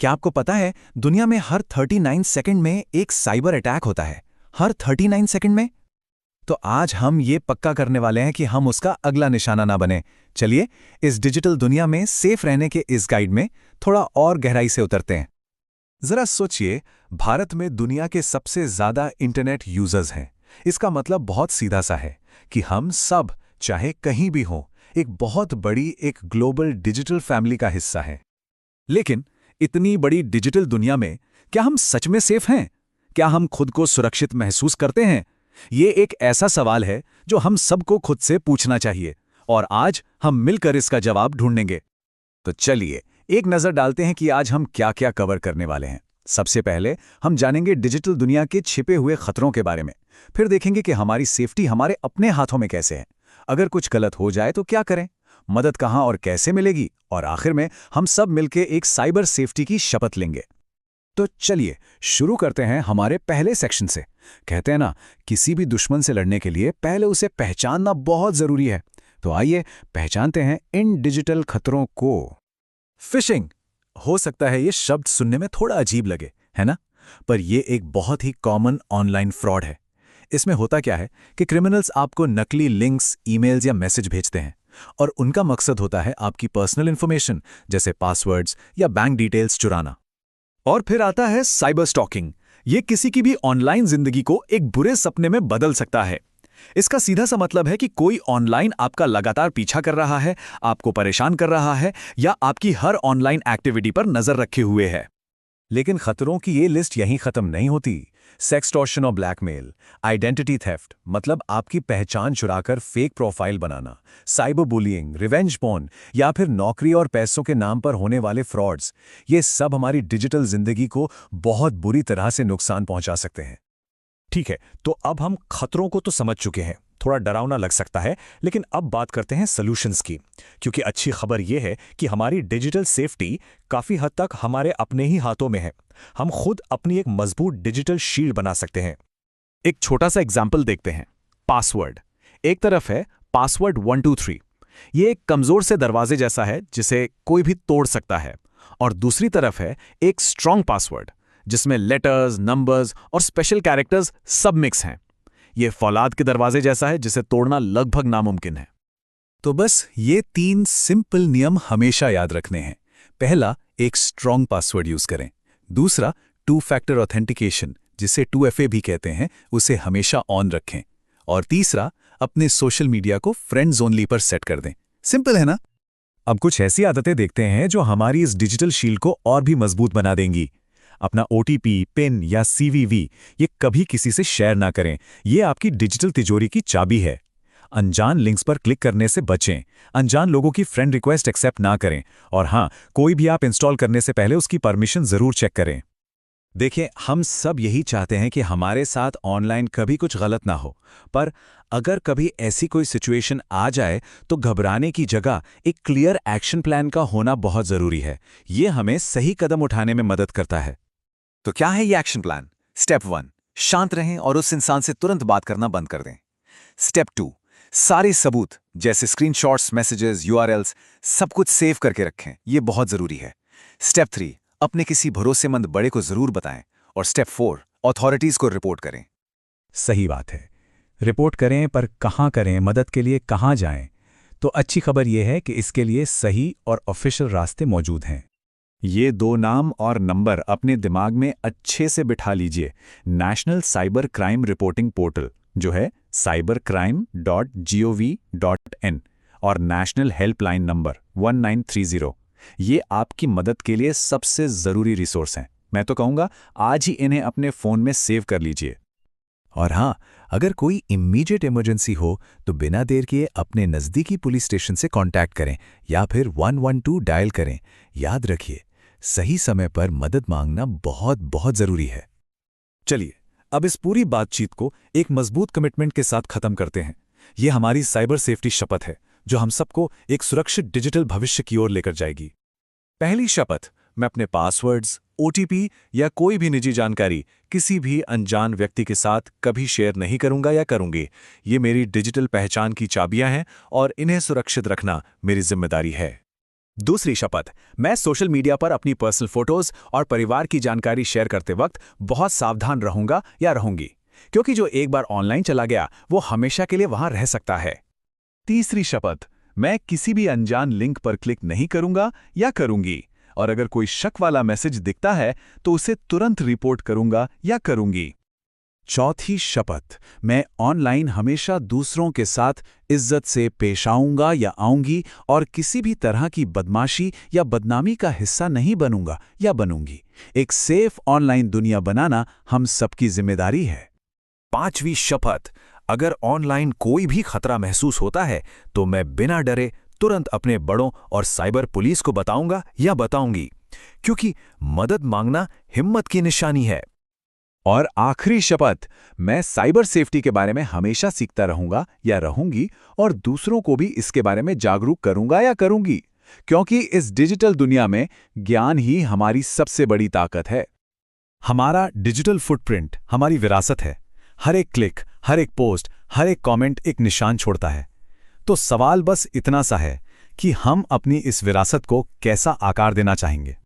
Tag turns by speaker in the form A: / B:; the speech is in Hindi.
A: क्या आपको पता है, दुनिया में हर 39 सेकंड में एक साइबर अटैक होता है। हर 39 सेकंड में। तो आज हम ये पक्का करने वाले हैं कि हम उसका अगला निशाना ना बने। चलिए, इस डिजिटल दुनिया में सेफ रहने के इस गाइड में थोड़ा और गहराई से उतरते हैं। जरा सोचिए, भारत में दुनिया के सबसे ज्यादा इंटरनेट यूजर्स हैं। इसका मतलब बहुत सीधा सा है कि हम सब, चाहे कहीं भी हों, एक बहुत बड़ी एक ग्लोबल डिजिटल फैमिली का हिस्सा हैं। लेकिन इतनी बड़ी डिजिटल दुनिया में क्या हम सच में सेफ हैं? क्या हम खुद को सुरक्षित महसूस करते हैं? ये एक ऐसा सवाल है जो हम सबको खुद से पूछना चाहिए, और आज हम मिलकर इसका जवाब ढूंढेंगे। तो चलिए, एक नजर डालते हैं कि आज हम क्या-क्या कवर करने वाले हैं। सबसे पहले हम जानेंगे डिजिटल दुनिया के छिपे हुए खतरों के बारे में। फिर देखेंगे कि हमारी सेफ्टी हमारे अपने हाथों में कैसे है। अगर कुछ गलत हो जाए तो क्या करें? मदद कहां और कैसे मिलेगी? और आखिर में हम सब मिलकर एक साइबर सेफ्टी की शपथ लेंगे। तो चलिए शुरू करते हैं हमारे पहले सेक्शन से। कहते हैं ना, किसी भी दुश्मन से लड़ने के लिए पहले उसे पहचानना बहुत जरूरी है। तो आइए पहचानते हैं इन डिजिटल खतरों को। फिशिंग। हो सकता है ये शब्द सुनने में थोड़ा अजीब लगे, है ना? पर यह एक बहुत ही कॉमन ऑनलाइन फ्रॉड है। इसमें होता क्या है कि क्रिमिनल्स आपको नकली लिंक्स, ईमेल्स या मैसेज भेजते हैं, और उनका मकसद होता है आपकी पर्सनल इंफॉर्मेशन जैसे पासवर्ड्स या बैंक डिटेल्स चुराना। और फिर आता है साइबर स्टॉकिंग। ये किसी की भी ऑनलाइन जिंदगी को एक बुरे सपने में बदल सकता है। इसका सीधा सा मतलब है कि कोई ऑनलाइन आपका लगातार पीछा कर रहा है, आपको परेशान कर रहा है, या आपकी हर ऑनलाइन एक्टिविटी पर नजर रखे हुए है। लेकिन खतरों की ये लिस्ट यहीं खत्म नहीं होती। सेक्सटॉर्शन और ब्लैकमेल, आइडेंटिटी थेफ्ट मतलब आपकी पहचान चुराकर फेक प्रोफाइल बनाना, साइबर बुलिंग, रिवेंज पॉर्न, या फिर नौकरी और पैसों के नाम पर होने वाले फ्रॉड्स, ये सब हमारी डिजिटल जिंदगी को बहुत बुरी तरह से नुकसान पहुंचा सकते हैं। ठीक है, तो अब हम खतरों को तो समझ चुके हैं। थोड़ा डरावना लग सकता है, लेकिन अब बात करते हैं सॉल्यूशंस की। क्योंकि अच्छी खबर यह है कि हमारी डिजिटल सेफ्टी काफी हद तक हमारे अपने ही हाथों में है। हम खुद अपनी एक मजबूत डिजिटल शील्ड बना सकते हैं। एक छोटा सा एग्जाम्पल देखते हैं। पासवर्ड। एक तरफ है पासवर्ड 123। ये एक कमजोर से दरवाजे जैसा है जिसे कोई भी तोड़ सकता है। और दूसरी तरफ है एक स्ट्रॉन्ग पासवर्ड, जिसमें लेटर्स, नंबर्स और स्पेशल कैरेक्टर्स सब मिक्स हैं। ये फौलाद के दरवाजे जैसा है जिसे तोड़ना लगभग नामुमकिन है। तो बस ये 3 सिंपल नियम हमेशा याद रखने हैं। पहला, एक स्ट्रॉन्ग पासवर्ड यूज करें। दूसरा, 2 फैक्टर ऑथेंटिकेशन, जिसे 2FA भी कहते हैं, उसे हमेशा ऑन रखें। और तीसरा, अपने सोशल मीडिया को फ्रेंड्स ओनली पर सेट कर दें। सिंपल है ना? अब कुछ ऐसी आदतें देखते हैं जो हमारी इस डिजिटल शील्ड को और भी मजबूत बना देंगी। अपना OTP, पिन या CVV ये कभी किसी से शेयर ना करें। ये आपकी डिजिटल तिजोरी की चाबी है। अनजान लिंक्स पर क्लिक करने से बचें। अनजान लोगों की फ्रेंड रिक्वेस्ट एक्सेप्ट ना करें। और हाँ, कोई भी ऐप इंस्टॉल करने से पहले उसकी परमिशन जरूर चेक करें। देखिए, हम सब यही चाहते हैं कि हमारे साथ ऑनलाइन कभी कुछ गलत ना हो। पर अगर कभी ऐसी कोई सिचुएशन आ जाए तो घबराने की जगह एक क्लियर एक्शन प्लान का होना बहुत जरूरी है। ये हमें सही कदम उठाने में मदद करता है। तो क्या है ये एक्शन प्लान? स्टेप 1, शांत रहें और उस इंसान से तुरंत बात करना बंद कर दें। स्टेप 2, सारे सबूत जैसे स्क्रीनशॉट्स, मैसेजेस, URLs सब कुछ सेव करके रखें। ये बहुत जरूरी है। स्टेप 3, अपने किसी भरोसेमंद बड़े को जरूर बताएं। और स्टेप 4, अथॉरिटीज को रिपोर्ट करें। सही बात है, रिपोर्ट करें, पर कहां करें, मदद के लिए कहां जाएं? तो अच्छी खबर यह है कि इसके लिए सही और ऑफिशियल रास्ते मौजूद हैं। ये 2 नाम और नंबर अपने दिमाग में अच्छे से बिठा लीजिए। National cyber crime reporting portal, जो है cybercrime.gov.in, और नेशनल हेल्पलाइन नंबर 1930। ये आपकी मदद के लिए सबसे ज़रूरी रिसोर्स हैं। मैं तो कहूँगा आज ही इन्हें अपने फ़ोन में सेव कर लीजिए। और हाँ, अगर कोई इमीडिएट इमरजेंसी हो तो बिना देर किए अपने नज़दीकी पुलिस स्टेशन से कांटेक्ट करें या फिर 112 डायल करें। याद रखिए, सही समय पर मदद मांगना बहुत बहुत ज़रूरी है। चलिए, अब इस पूरी बातचीत को एक मजबूत कमिटमेंट के साथ खत्म करते हैं। ये हमारी साइबर सेफ्टी शपथ है जो हम सबको एक सुरक्षित डिजिटल भविष्य की ओर लेकर जाएगी। पहली शपथ, मैं अपने पासवर्ड्स, OTP या कोई भी निजी जानकारी किसी भी अनजान व्यक्ति के साथ कभी शेयर नहीं करूंगा या करूंगी। ये मेरी डिजिटल पहचान की चाबियां हैं और इन्हें सुरक्षित रखना मेरी जिम्मेदारी है। दूसरी शपथ, मैं सोशल मीडिया पर अपनी पर्सनल फोटोज और परिवार की जानकारी शेयर करते वक्त बहुत सावधान रहूंगा या रहूंगी, क्योंकि जो एक बार ऑनलाइन चला गया वो हमेशा के लिए वहां रह सकता है। तीसरी शपथ, मैं किसी भी अनजान लिंक पर क्लिक नहीं करूंगा या करूंगी, और अगर कोई शक वाला मैसेज दिखता है तो उसे तुरंत रिपोर्ट करूंगा या करूंगी। चौथी शपथ, मैं ऑनलाइन हमेशा दूसरों के साथ इज्जत से पेश आऊंगा या आऊंगी और किसी भी तरह की बदमाशी या बदनामी का हिस्सा नहीं बनूंगा या बनूंगी। एक सेफ ऑनलाइन दुनिया बनाना हम सबकी जिम्मेदारी है। पांचवी शपथ, अगर ऑनलाइन कोई भी खतरा महसूस होता है तो मैं बिना डरे तुरंत अपने बड़ों और साइबर पुलिस को बताऊंगा या बताऊंगी, क्योंकि मदद मांगना हिम्मत की निशानी है। और आखिरी शपथ, मैं साइबर सेफ्टी के बारे में हमेशा सीखता रहूंगा या रहूंगी और दूसरों को भी इसके बारे में जागरूक करूंगा या करूंगी, क्योंकि इस डिजिटल दुनिया में ज्ञान ही हमारी सबसे बड़ी ताकत है। हमारा डिजिटल फुटप्रिंट हमारी विरासत है। हर एक क्लिक, हर एक पोस्ट, हर एक कमेंट एक निशान छोड़ता है। तो सवाल बस इतना सा है कि हम अपनी इस विरासत को कैसा आकार देना चाहेंगे।